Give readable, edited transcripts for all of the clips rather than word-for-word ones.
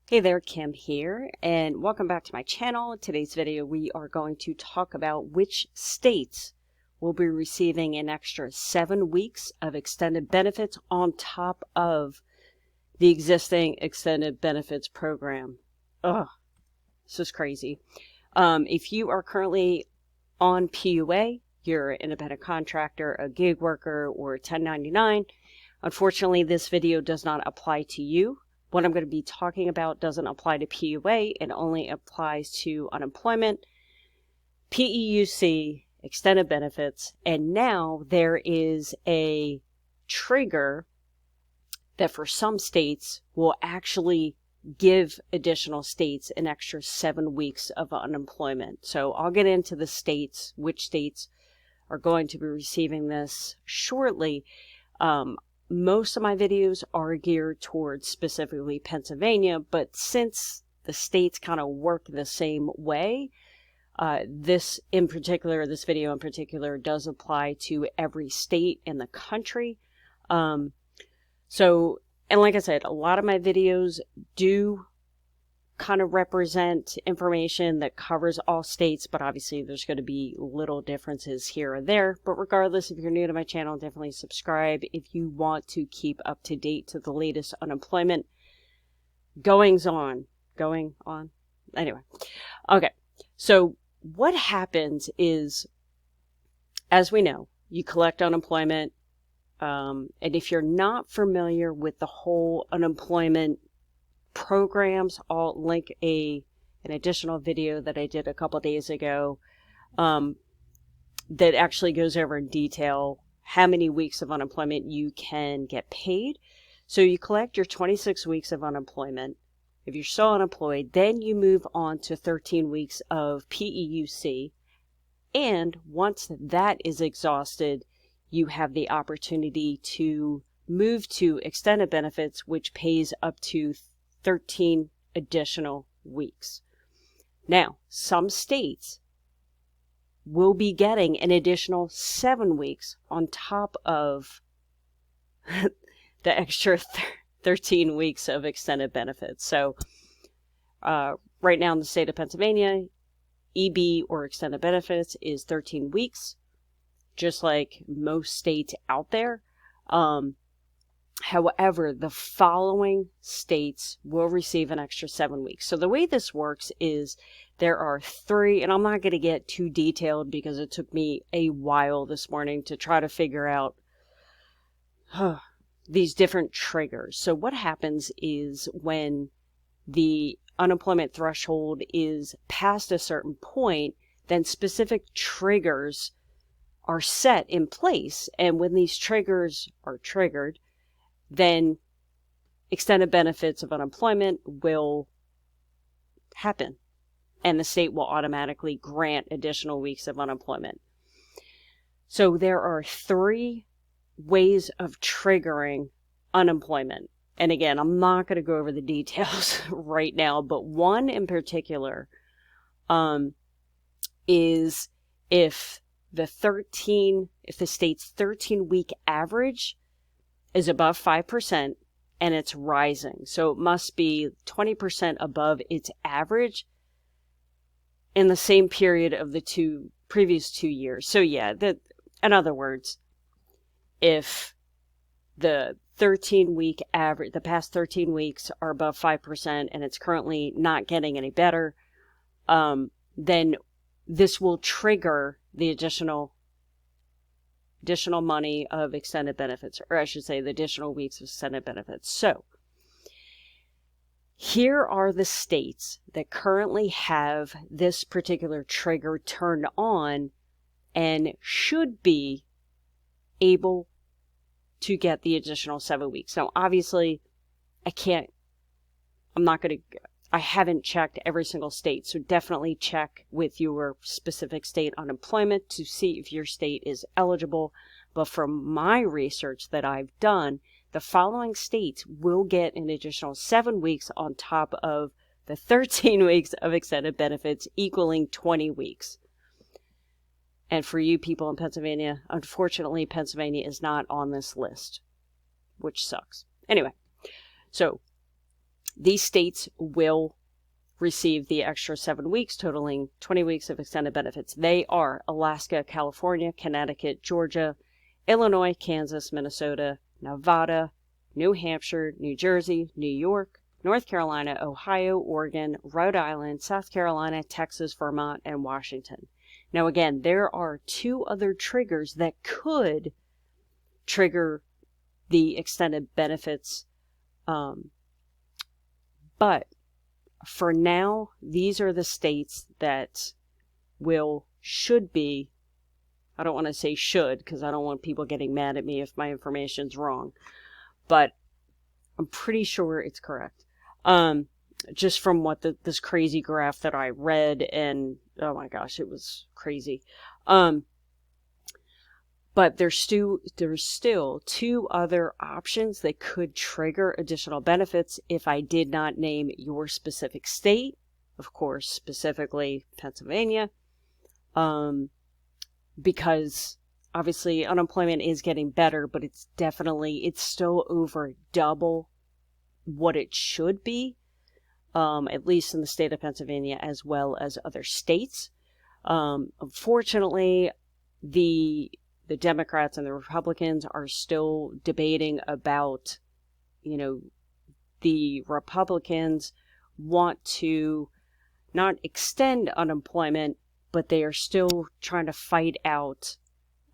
Hey there, Kim here, and welcome back to my channel. In today's video, we are going to talk about which states will be receiving an extra 7 weeks of extended benefits on top of the existing extended benefits program. Ugh, this is crazy. If you are currently on PUA, you're an independent contractor, a gig worker, or 1099, unfortunately, this video does not apply to you. What I'm going to be talking about doesn't apply to PUA. It only applies to unemployment, PEUC, extended benefits, and now there is a trigger that for some states will actually give additional states an extra 7 weeks of unemployment. So I'll get into the states, which states are going to be receiving this shortly. Most of my videos are geared towards specifically Pennsylvania, but since the states kind of work the same way, this video in particular does apply to every state in the country. And like I said, a lot of my videos do kind of represent information that covers all states, but obviously there's going to be little differences here or there. But regardless, if you're new to my channel, definitely subscribe if you want to keep up to date to the latest unemployment goings on. Anyway, okay. So what happens is, as we know, you collect unemployment, and if you're not familiar with the whole unemployment programs, I'll link an additional video that I did a couple days ago that actually goes over in detail how many weeks of unemployment you can get paid. So you collect your 26 weeks of unemployment. If you're still unemployed, then you move on to 13 weeks of PEUC. And once that is exhausted, you have the opportunity to move to extended benefits, which pays up to 13 additional weeks. Now, some states will be getting an additional 7 weeks on top of the extra 13 weeks of extended benefits. So right now in the state of Pennsylvania, EB or extended benefits is 13 weeks, just like most states out there. However, the following states will receive an extra 7 weeks. So the way this works is there are 3, and I'm not going to get too detailed because it took me a while this morning to try to figure out these different triggers. So what happens is when the unemployment threshold is past a certain point, then specific triggers are set in place. And when these triggers are triggered, then extended benefits of unemployment will happen, and the state will automatically grant additional weeks of unemployment. So there are 3 ways of triggering unemployment. And again, I'm not going to go over the details right now, but one in particular is if the state's 13-week average is above 5% and it's rising. So it must be 20% above its average in the same period of the previous 2 years. So yeah, in other words, if the 13-week average, the past 13 weeks are above 5% and it's currently not getting any better, then this will trigger the additional money of extended benefits, or I should say the additional weeks of extended benefits. So here are the states that currently have this particular trigger turned on and should be able to get the additional 7 weeks. Now, obviously, I haven't checked every single state, so definitely check with your specific state unemployment to see if your state is eligible. But from my research that I've done, the following states will get an additional 7 weeks on top of the 13 weeks of extended benefits, equaling 20 weeks. And for you people in Pennsylvania, unfortunately, Pennsylvania is not on this list, which sucks. Anyway, so these states will receive the extra 7 weeks, totaling 20 weeks of extended benefits. They are Alaska, California, Connecticut, Georgia, Illinois, Kansas, Minnesota, Nevada, New Hampshire, New Jersey, New York, North Carolina, Ohio, Oregon, Rhode Island, South Carolina, Texas, Vermont, and Washington. Now, again, there are 2 other triggers that could trigger the extended benefits, but for now, these are the states that should be, I don't want to say should, because I don't want people getting mad at me if my information's wrong, but I'm pretty sure it's correct. Just from what this crazy graph that I read, and oh my gosh, it was crazy. But there's still 2 other options that could trigger additional benefits if I did not name your specific state, of course, specifically Pennsylvania, because obviously unemployment is getting better, but it's still over double what it should be, at least in the state of Pennsylvania as well as other states. Unfortunately, the Democrats and the Republicans are still debating about, the Republicans want to not extend unemployment, but they are still trying to fight out,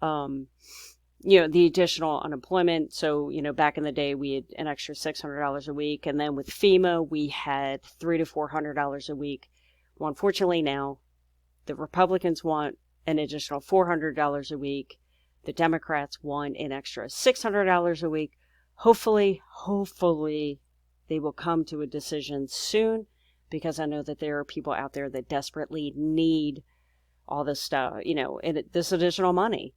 the additional unemployment. So, back in the day, we had an extra $600 a week. And then with FEMA, we had $300 to $400 a week. Well, unfortunately now, the Republicans want an additional $400 a week. The Democrats want an extra $600 a week. Hopefully, they will come to a decision soon, because I know that there are people out there that desperately need all this stuff, and this additional money.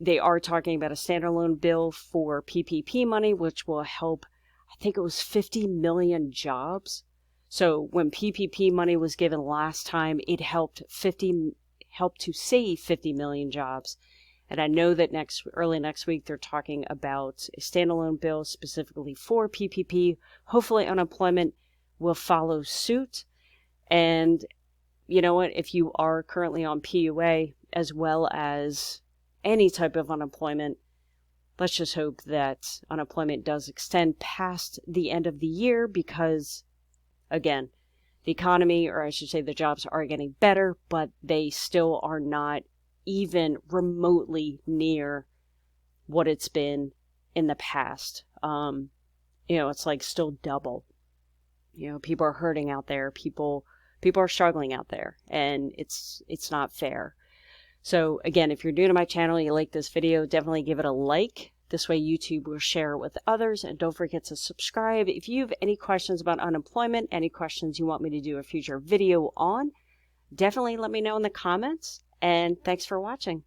They are talking about a standalone bill for PPP money, which will help, I think it was 50 million jobs. So when PPP money was given last time, it helped to save 50 million jobs. And I know that early next week, they're talking about a standalone bill specifically for PPP. Hopefully unemployment will follow suit. And you know what? If you are currently on PUA, as well as any type of unemployment, let's just hope that unemployment does extend past the end of the year, because, again, the economy, or I should say the jobs, are getting better, but they still are not even remotely near what it's been in the past. It's like still double. People are hurting out there. People are struggling out there, and it's not fair. So again, if you're new to my channel, you like this video, definitely give it a like. This way YouTube will share it with others, and don't forget to subscribe. If you have any questions about unemployment, any questions you want me to do a future video on, definitely let me know in the comments. And thanks for watching.